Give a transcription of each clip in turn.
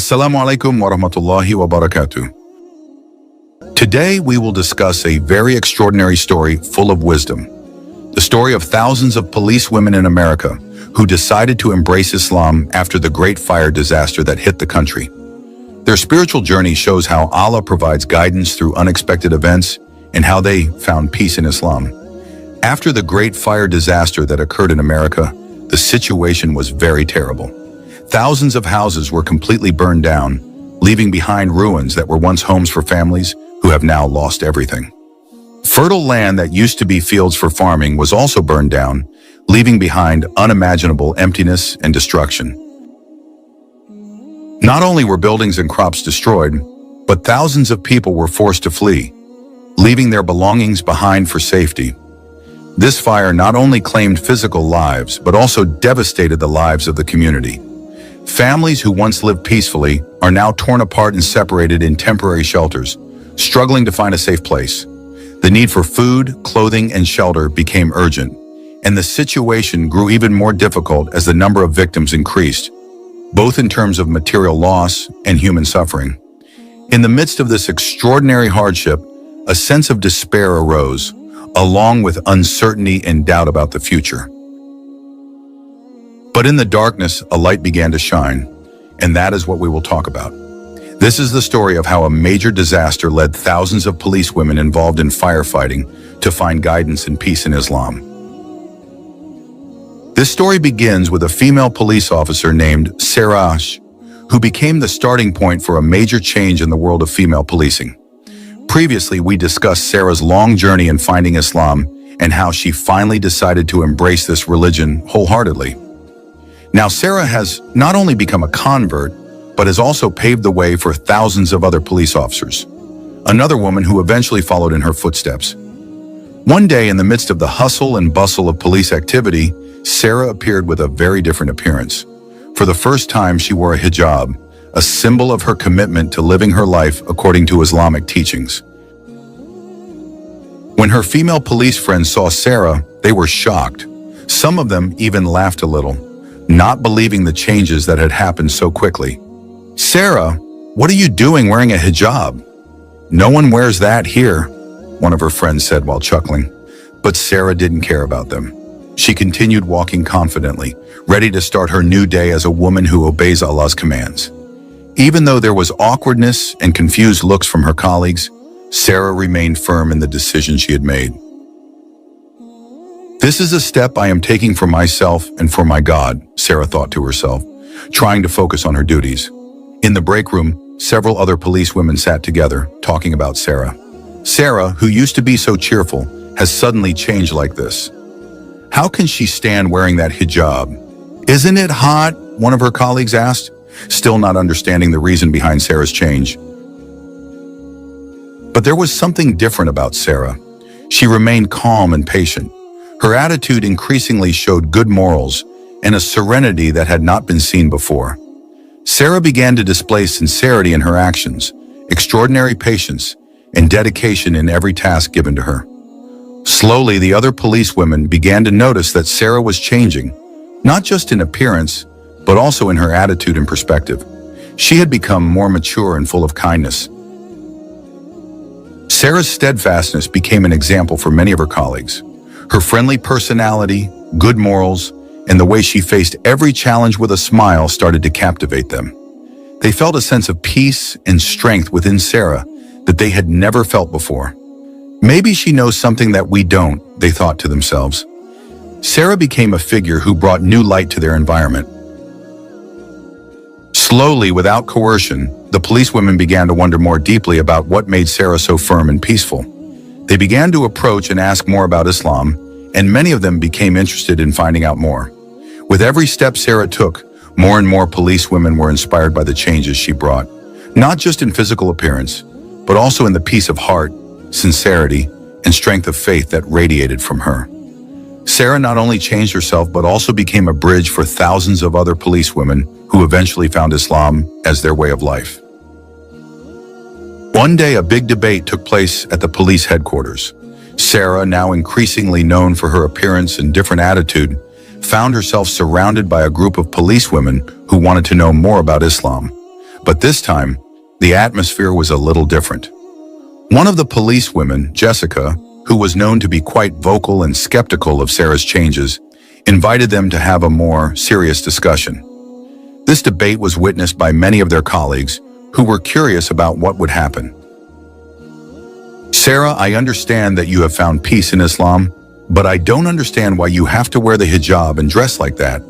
Assalamu alaikum wa rahmatullahi wa barakatuh. Today we will discuss a very extraordinary story full of wisdom. The story of thousands of police women in America who decided to embrace Islam after the Great Fire disaster that hit the country. Their spiritual journey shows how Allah provides guidance through unexpected events and how they found peace in Islam. After the Great Fire disaster that occurred in America, the situation was very terrible. Thousands of houses were completely burned down, leaving behind ruins that were once homes for families who have now lost everything. Fertile land that used to be fields for farming was also burned down, leaving behind unimaginable emptiness and destruction. Not only were buildings and crops destroyed, but thousands of people were forced to flee, leaving their belongings behind for safety. This fire not only claimed physical lives, but also devastated the lives of the community. Families who once lived peacefully are now torn apart and separated in temporary shelters, struggling to find a safe place. The need for food, clothing, and shelter became urgent, and the situation grew even more difficult as the number of victims increased, both in terms of material loss and human suffering. In the midst of this extraordinary hardship, a sense of despair arose, along with uncertainty and doubt about the future. But in the darkness, a light began to shine, and that is what we will talk about. This is the story of how a major disaster led thousands of police women involved in firefighting to find guidance and peace in Islam. This story begins with a female police officer named Sarah, who became the starting point for a major change in the world of female policing. Previously, we discussed Sarah's long journey in finding Islam and how she finally decided to embrace this religion wholeheartedly. Now, Sarah has not only become a convert, but has also paved the way for thousands of other police officers, another woman who eventually followed in her footsteps. One day, in the midst of the hustle and bustle of police activity, Sarah appeared with a very different appearance. For the first time, she wore a hijab, a symbol of her commitment to living her life according to Islamic teachings. When her female police friends saw Sarah, they were shocked. Some of them even laughed a little, not believing the changes that had happened so quickly. "Sarah, what are you doing wearing a hijab?" "No one wears that here," one of her friends said while chuckling. But Sarah didn't care about them. She continued walking confidently, ready to start her new day as a woman who obeys Allah's commands. Even though there was awkwardness and confused looks from her colleagues, Sarah remained firm in the decision she had made. "This is a step I am taking for myself and for my God," Sarah thought to herself, trying to focus on her duties. In the break room, several other police women sat together, talking about Sarah. Sarah, who used to be so cheerful, has suddenly changed like this. "How can she stand wearing that hijab?" "Isn't it hot?" one of her colleagues asked, still not understanding the reason behind Sarah's change. But there was something different about Sarah. She remained calm and patient. Her attitude increasingly showed good morals and a serenity that had not been seen before. Sarah began to display sincerity in her actions, extraordinary patience, and dedication in every task given to her. Slowly, the other police women began to notice that Sarah was changing, not just in appearance, but also in her attitude and perspective. She had become more mature and full of kindness. Sarah's steadfastness became an example for many of her colleagues. Her friendly personality, good morals, and the way she faced every challenge with a smile started to captivate them. They felt a sense of peace and strength within Sarah that they had never felt before. "Maybe she knows something that we don't," they thought to themselves. Sarah became a figure who brought new light to their environment. Slowly, without coercion, the policewomen began to wonder more deeply about what made Sarah so firm and peaceful. They began to approach and ask more about Islam, and many of them became interested in finding out more. With every step Sarah took, more and more policewomen were inspired by the changes she brought, not just in physical appearance, but also in the peace of heart, sincerity, and strength of faith that radiated from her. Sarah not only changed herself, but also became a bridge for thousands of other policewomen who eventually found Islam as their way of life. One day, a big debate took place at the police headquarters. Sarah, now increasingly known for her appearance and different attitude, found herself surrounded by a group of policewomen who wanted to know more about Islam. But this time, the atmosphere was a little different. One of the policewomen, Jessica, who was known to be quite vocal and skeptical of Sarah's changes, invited them to have a more serious discussion. This debate was witnessed by many of their colleagues who were curious about what would happen. "Sarah, I understand that you have found peace in Islam, but I don't understand why you have to wear the hijab and dress like that.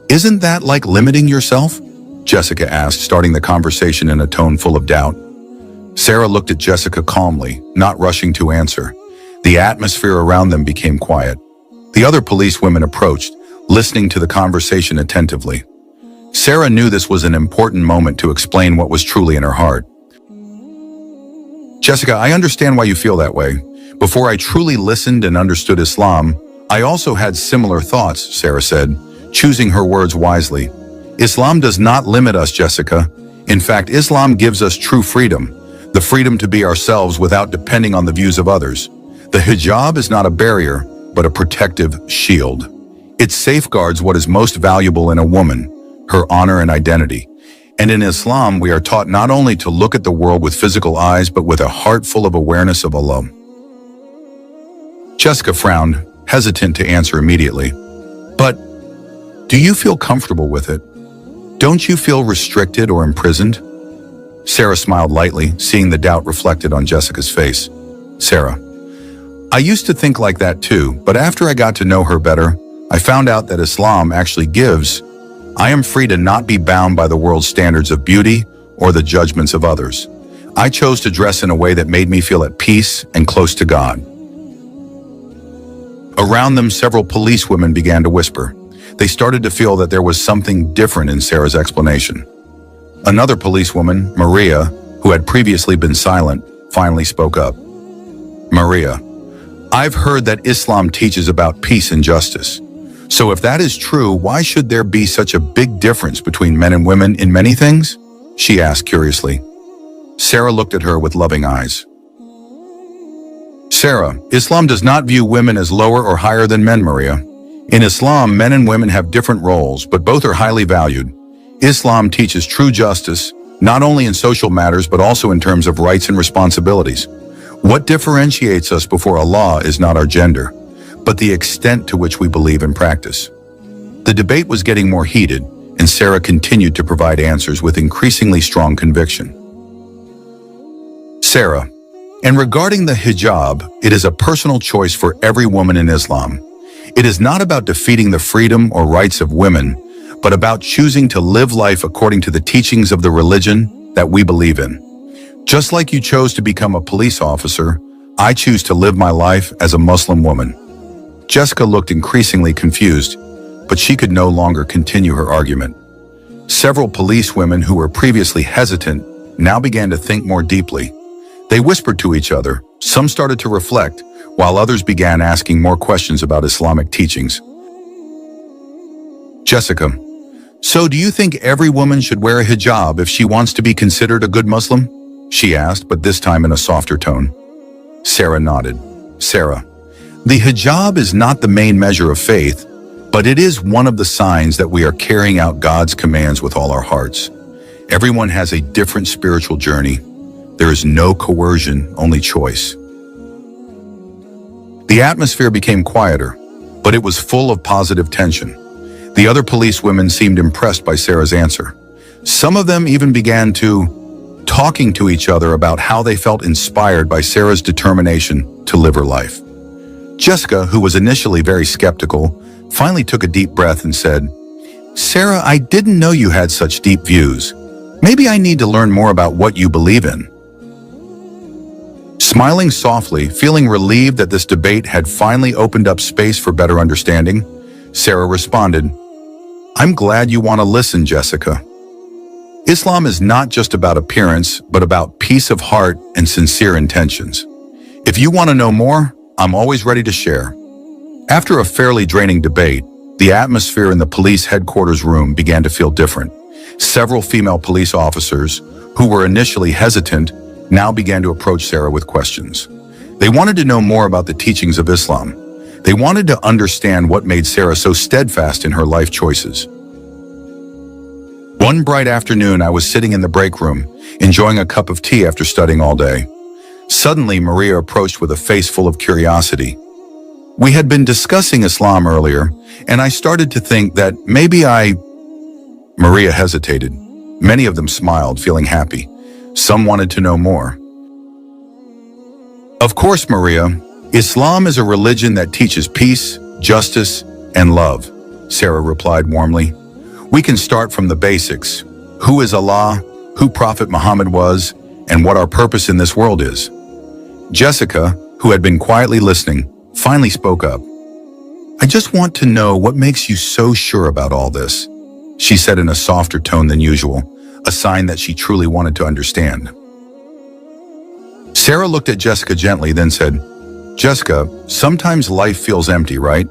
Isn't that like limiting yourself?" Jessica asked, starting the conversation in a tone full of doubt. Sarah looked at Jessica calmly, not rushing to answer. The atmosphere around them became quiet. The other policewomen approached, listening to the conversation attentively. Sarah knew this was an important moment to explain what was truly in her heart. "Jessica, I understand why you feel that way. Before I truly listened and understood Islam, I also had similar thoughts," Sarah said, choosing her words wisely. "Islam does not limit us, Jessica. In fact, Islam gives us true freedom, the freedom to be ourselves without depending on the views of others. The hijab is not a barrier, but a protective shield. It safeguards what is most valuable in a woman, her honor and identity. And in Islam, we are taught not only to look at the world with physical eyes, but with a heart full of awareness of Allah." Jessica frowned, hesitant to answer immediately. "But do you feel comfortable with it? Don't you feel restricted or imprisoned?" Sarah smiled lightly, seeing the doubt reflected on Jessica's face. Sarah: "I used to think like that too, but after I got to know her better, I found out that Islam actually gives. I am free to not be bound by the world's standards of beauty or the judgments of others. I chose to dress in a way that made me feel at peace and close to God." Around them, several policewomen began to whisper. They started to feel that there was something different in Sarah's explanation. Another policewoman, Maria, who had previously been silent, finally spoke up. "Maria, I've heard that Islam teaches about peace and justice. So if that is true, why should there be such a big difference between men and women in many things?" she asked curiously. Sarah looked at her with loving eyes. "Sarah, Islam does not view women as lower or higher than men, Maria. In Islam, men and women have different roles, but both are highly valued. Islam teaches true justice, not only in social matters, but also in terms of rights and responsibilities. What differentiates us before Allah is not our gender, but the extent to which we believe and practice." The debate was getting more heated, and Sarah continued to provide answers with increasingly strong conviction. "Sarah, and regarding the hijab, it is a personal choice for every woman in Islam. It is not about defeating the freedom or rights of women, but about choosing to live life according to the teachings of the religion that we believe in. Just like you chose to become a police officer, I choose to live my life as a Muslim woman." Jessica looked increasingly confused, but she could no longer continue her argument. Several policewomen who were previously hesitant now began to think more deeply. They whispered to each other, some started to reflect, while others began asking more questions about Islamic teachings. "Jessica, so do you think every woman should wear a hijab if she wants to be considered a good Muslim?" she asked, but this time in a softer tone. Sarah nodded. "Sarah, the hijab is not the main measure of faith, but it is one of the signs that we are carrying out God's commands with all our hearts. Everyone has a different spiritual journey. There is no coercion, only choice." The atmosphere became quieter, but it was full of positive tension. The other policewomen seemed impressed by Sarah's answer. Some of them even began talking to each other about how they felt inspired by Sarah's determination to live her life. Jessica, who was initially very skeptical, finally took a deep breath and said, "Sarah, I didn't know you had such deep views. Maybe I need to learn more about what you believe in." Smiling softly, feeling relieved that this debate had finally opened up space for better understanding, Sarah responded, "I'm glad you want to listen, Jessica. Islam is not just about appearance, but about peace of heart and sincere intentions. If you want to know more, I'm always ready to share." After a fairly draining debate, the atmosphere in the police headquarters room began to feel different. Several female police officers, who were initially hesitant, now began to approach Sarah with questions. They wanted to know more about the teachings of Islam. They wanted to understand what made Sarah so steadfast in her life choices. One bright afternoon, I was sitting in the break room, enjoying a cup of tea after studying all day. Suddenly, Maria approached with a face full of curiosity. We had been discussing Islam earlier, and I started to think that Maria hesitated. Many of them smiled, feeling happy. Some wanted to know more. Of course, Maria, Islam is a religion that teaches peace, justice, and love, Sarah replied warmly. We can start from the basics. Who is Allah, who Prophet Muhammad was, and what our purpose in this world is. Jessica, who had been quietly listening, finally spoke up. I just want to know what makes you so sure about all this, she said in a softer tone than usual, a sign that she truly wanted to understand. Sarah looked at Jessica gently, then said, Jessica, sometimes life feels empty, right?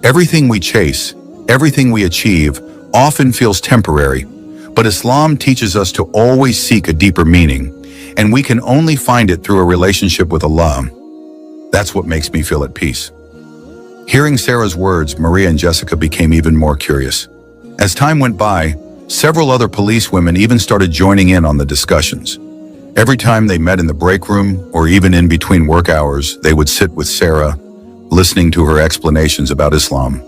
Everything we chase, everything we achieve, often feels temporary, but Islam teaches us to always seek a deeper meaning, and we can only find it through a relationship with Allah. That's what makes me feel at peace. Hearing Sarah's words, Maria and Jessica became even more curious. As time went by, several other policewomen even started joining in on the discussions. Every time they met in the break room, or even in between work hours, they would sit with Sarah, listening to her explanations about Islam.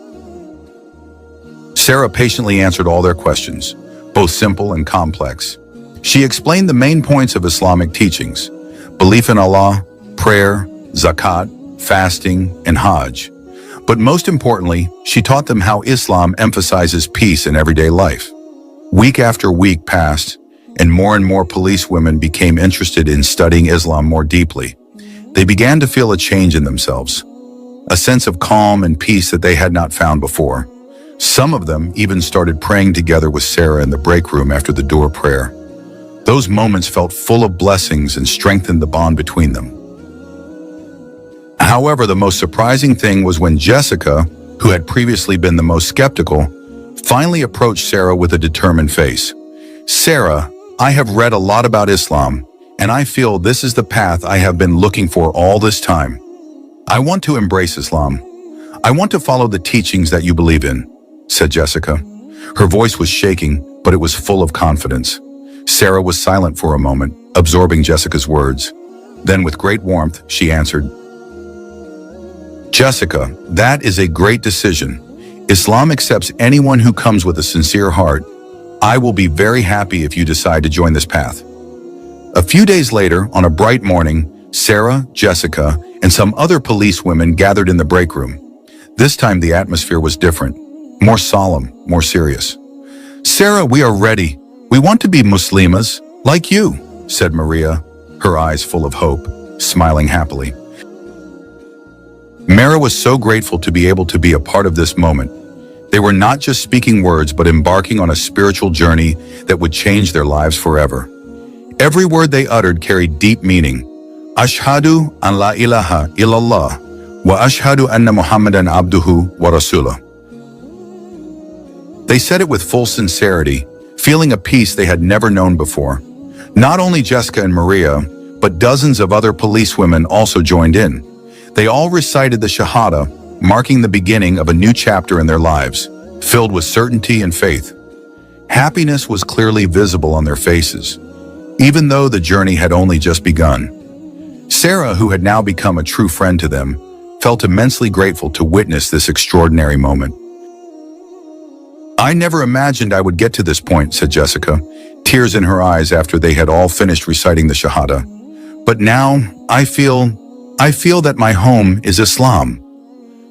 Sarah patiently answered all their questions, both simple and complex. She explained the main points of Islamic teachings: belief in Allah, prayer, zakat, fasting, and Hajj. But most importantly, she taught them how Islam emphasizes peace in everyday life. Week after week passed, and more policewomen became interested in studying Islam more deeply. They began to feel a change in themselves, a sense of calm and peace that they had not found before. Some of them even started praying together with Sarah in the break room after the door prayer. Those moments felt full of blessings and strengthened the bond between them. However, the most surprising thing was when Jessica, who had previously been the most skeptical, finally approached Sarah with a determined face. Sarah, I have read a lot about Islam, and I feel this is the path I have been looking for all this time. I want to embrace Islam. I want to follow the teachings that you believe in, said Jessica. Her voice was shaking, but it was full of confidence. Sarah was silent for a moment, absorbing Jessica's words. Then with great warmth, she answered, Jessica, that is a great decision. Islam accepts anyone who comes with a sincere heart. I will be very happy if you decide to join this path. A few days later, on a bright morning, Sarah, Jessica, and some other policewomen gathered in the break room. This time the atmosphere was different, more solemn, more serious. Sarah, we are ready. We want to be Muslimas, like you, said Maria, her eyes full of hope, smiling happily. Mara was so grateful to be able to be a part of this moment. They were not just speaking words, but embarking on a spiritual journey that would change their lives forever. Every word they uttered carried deep meaning. Ashhadu an la ilaha illallah wa ashhadu anna Muhammadan abduhu wa rasulah. They said it with full sincerity, feeling a peace they had never known before. Not only Jessica and Maria, but dozens of other policewomen also joined in. They all recited the Shahada, marking the beginning of a new chapter in their lives, filled with certainty and faith. Happiness was clearly visible on their faces, even though the journey had only just begun. Sarah, who had now become a true friend to them, felt immensely grateful to witness this extraordinary moment. I never imagined I would get to this point, said Jessica, tears in her eyes after they had all finished reciting the Shahada. But now, I feel that my home is Islam.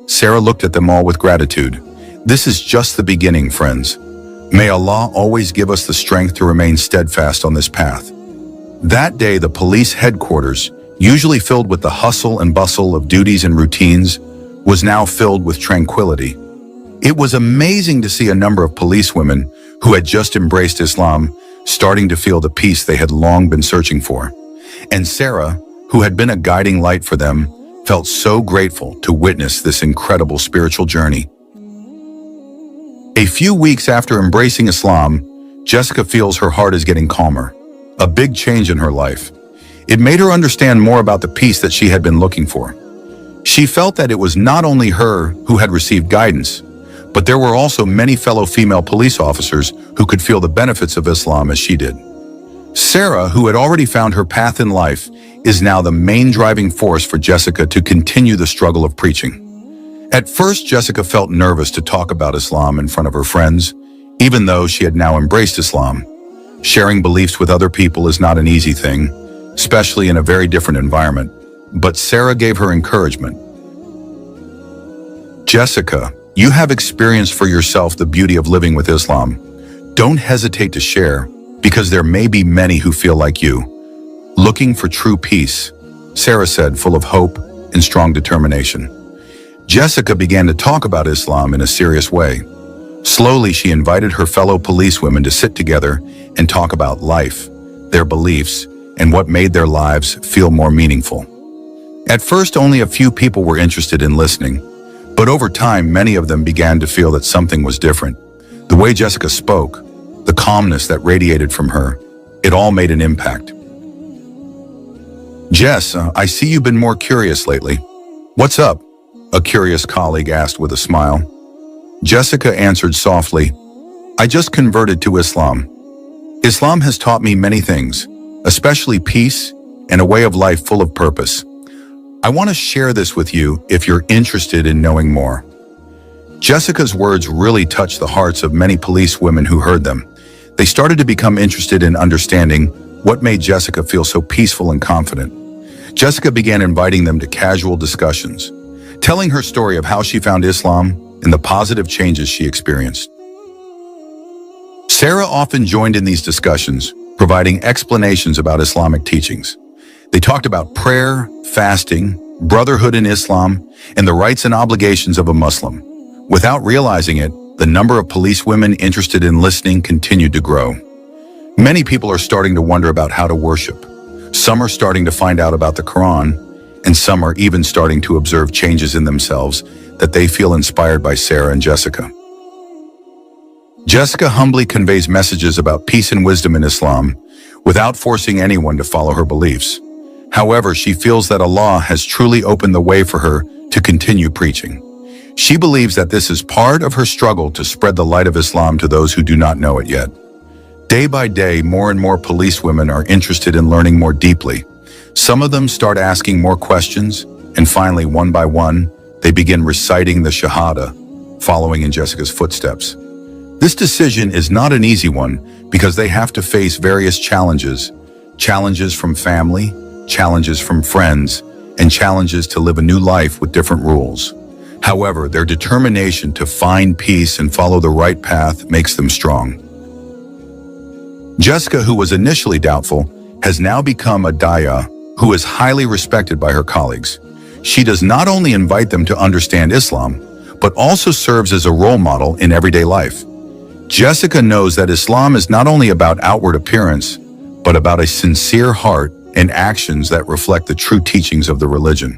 Sarah looked at them all with gratitude. This is just the beginning, friends. May Allah always give us the strength to remain steadfast on this path. That day, the police headquarters, usually filled with the hustle and bustle of duties and routines, was now filled with tranquility. It was amazing to see a number of policewomen who had just embraced Islam starting to feel the peace they had long been searching for. And Sarah, who had been a guiding light for them, felt so grateful to witness this incredible spiritual journey. A few weeks after embracing Islam, Jessica feels her heart is getting calmer, a big change in her life. It made her understand more about the peace that she had been looking for. She felt that it was not only her who had received guidance, But there were also many fellow female police officers who could feel the benefits of Islam as she did. Sarah, who had already found her path in life, is now the main driving force for Jessica to continue the struggle of preaching. At first, Jessica felt nervous to talk about Islam in front of her friends, even though she had now embraced Islam. Sharing beliefs with other people is not an easy thing, especially in a very different environment, but Sarah gave her encouragement. Jessica, you have experienced for yourself the beauty of living with Islam. Don't hesitate to share, because there may be many who feel like you, looking for true peace, Sarah said, full of hope and strong determination. Jessica began to talk about Islam in a serious way. Slowly, she invited her fellow policewomen to sit together and talk about life, their beliefs, and what made their lives feel more meaningful. At first, only a few people were interested in listening, but over time, many of them began to feel that something was different. The way Jessica spoke, the calmness that radiated from her, it all made an impact. Jess, I see you've been more curious lately. What's up? A curious colleague asked with a smile. Jessica answered softly, I just converted to Islam. Islam has taught me many things, especially peace and a way of life full of purpose. I want to share this with you if you're interested in knowing more. Jessica's words really touched the hearts of many policewomen who heard them. They started to become interested in understanding what made Jessica feel so peaceful and confident. Jessica began inviting them to casual discussions, telling her story of how she found Islam and the positive changes she experienced. Sarah often joined in these discussions, providing explanations about Islamic teachings. They talked about prayer, fasting, brotherhood in Islam, and the rights and obligations of a Muslim. Without realizing it, the number of policewomen interested in listening continued to grow. Many people are starting to wonder about how to worship. Some are starting to find out about the Quran, and some are even starting to observe changes in themselves that they feel inspired by Sarah and Jessica. Jessica humbly conveys messages about peace and wisdom in Islam without forcing anyone to follow her beliefs. However, she feels that Allah has truly opened the way for her to continue preaching. She believes that this is part of her struggle to spread the light of Islam to those who do not know it yet. Day by day, more and more policewomen are interested in learning more deeply. Some of them start asking more questions, and finally, one by one, they begin reciting the Shahada, following in Jessica's footsteps. This decision is not an easy one because they have to face various challenges from family, challenges from friends, and challenges to live a new life with different rules. However, their determination to find peace and follow the right path makes them strong. Jessica, who was initially doubtful, has now become a daya who is highly respected by her colleagues. She does not only invite them to understand Islam, but also serves as a role model in everyday life. Jessica knows that Islam is not only about outward appearance, but about a sincere heart and actions that reflect the true teachings of the religion.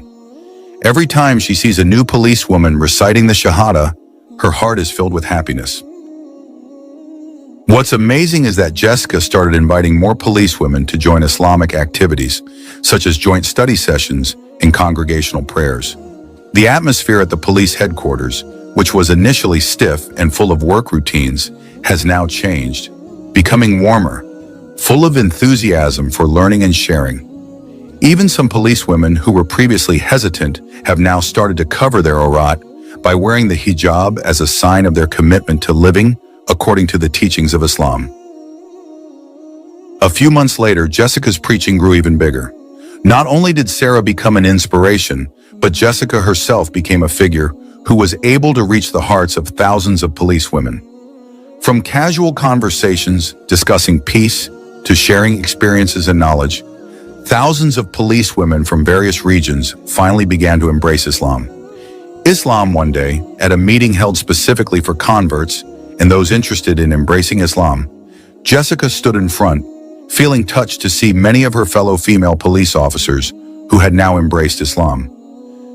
Every time she sees a new policewoman reciting the Shahada, her heart is filled with happiness. What's amazing is that Jessica started inviting more policewomen to join Islamic activities, such as joint study sessions and congregational prayers. The atmosphere at the police headquarters, which was initially stiff and full of work routines, has now changed, becoming warmer, full of enthusiasm for learning and sharing. Even some policewomen who were previously hesitant have now started to cover their aurat by wearing the hijab as a sign of their commitment to living according to the teachings of Islam. A few months later, Jessica's preaching grew even bigger. Not only did Sarah become an inspiration, but Jessica herself became a figure who was able to reach the hearts of thousands of policewomen. From casual conversations discussing peace to sharing experiences and knowledge, thousands of policewomen from various regions finally began to embrace Islam. Islam one day, at a meeting held specifically for converts and those interested in embracing Islam, Jessica stood in front, feeling touched to see many of her fellow female police officers who had now embraced Islam.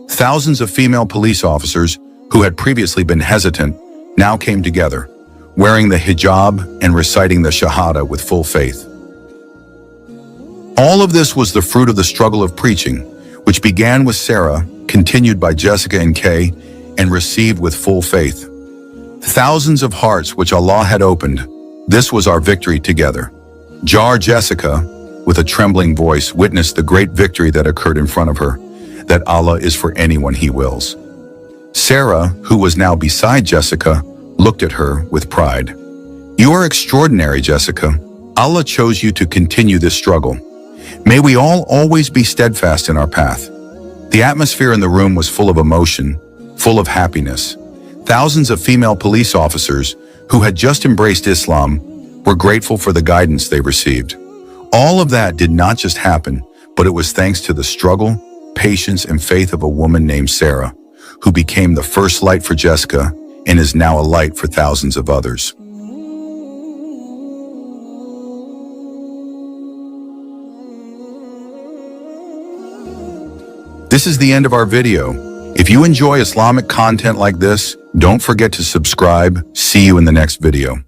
Thousands of female police officers who had previously been hesitant now came together, wearing the hijab and reciting the Shahada with full faith. All of this was the fruit of the struggle of preaching, which began with Sarah, continued by Jessica and Kay, and received with full faith. Thousands of hearts which Allah had opened. This was our victory together. Jar Jessica, with a trembling voice, witnessed the great victory that occurred in front of her, that Allah is for anyone He wills. Sarah, who was now beside Jessica, looked at her with pride. You are extraordinary, Jessica. Allah chose you to continue this struggle. May we all always be steadfast in our path. The atmosphere in the room was full of emotion, full of happiness. Thousands of female police officers who had just embraced Islam were grateful for the guidance they received. All of that did not just happen, but it was thanks to the struggle, patience, and faith of a woman named Sarah, who became the first light for Jessica and is now a light for thousands of others. This is the end of our video. If you enjoy Islamic content like this, don't forget to subscribe. See you in the next video.